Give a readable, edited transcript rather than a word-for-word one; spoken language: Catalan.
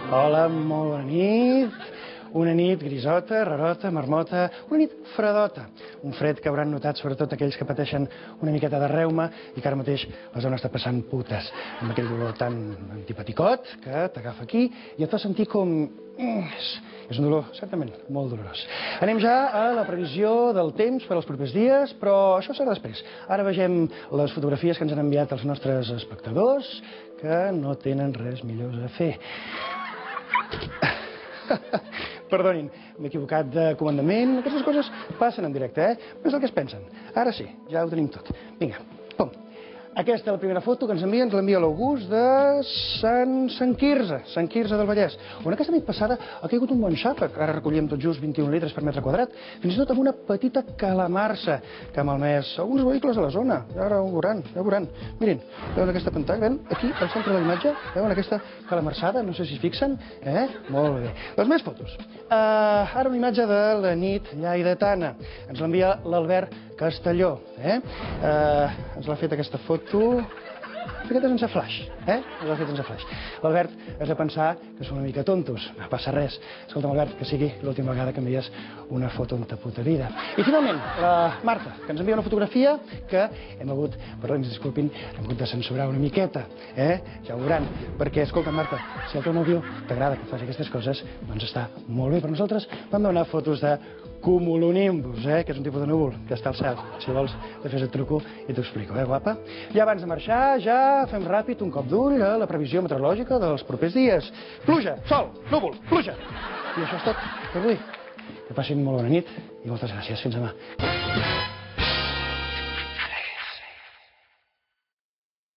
Hola, molt bona nit. Una nit grisota, rarota, marmota, una nit fredota. Un fred que hauran notat sobretot aquells que pateixen una miqueta de reuma i que ara mateix les deuen estar passant putes, amb aquell dolor tan antipaticot que t'agafa aquí i et fa sentir com... És un dolor, certament, molt dolorós. Anem ja a la previsió del temps per als propers dies, però això serà després. Ara vegem les fotografies que ens han enviat els nostres espectadors, que no tenen res millor a fer. Perdonin, m'he equivocat de comandament. Aquestes coses passen en directe, No és el que es pensen. Ara sí, ja ho tenim tot. Vinga, pum. Aquesta és la primera foto que ens envia, ens l'envia l'August de Sant Quirze del Vallès, on aquesta nit passada ha caigut un bon xàfec. Ara recollíem tot just 21 litres per metre quadrat, fins i tot amb una petita calamarsa que ha malmès alguns vehicles a la zona. Ara ho veuran, ja ho veuran. Mirin, veuen aquesta pantalla, veuen aquí al centre de l'imatge, veuen aquesta calamarsada, no sé si fixen, Molt bé. Doncs més fotos. Ara una imatge de la nit lleidatana. Ens l'envia l'Albert Castelló, Ens l'ha fet aquesta foto... Aquesta sense flash, Ens l'ha fet sense flash. L'Albert has de pensar que són una mica tontos, no passa res. Escolta'm, Albert, que sigui l'última vegada que envies una foto en ta puta vida. I finalment, la Marta, que ens envia una fotografia que hem hagut, perdó, ens disculpin, hem hagut de censurar una miqueta, Ja ho veuran, perquè, escolta, Marta, si el teu nòvio t'agrada que faci aquestes coses, doncs està molt bé, però nosaltres vam demanar fotos de cumulonimbus, que és un tipus de núvol que està al cel. Si vols, te fes el truco i t'ho explico, guapa? I abans de marxar, ja fem ràpid un cop d'ull a la previsió meteorològica dels propers dies. Pluja, sol, núvol, pluja. I això és tot per avui. Que passin molt bona nit i moltes gràcies. Fins demà.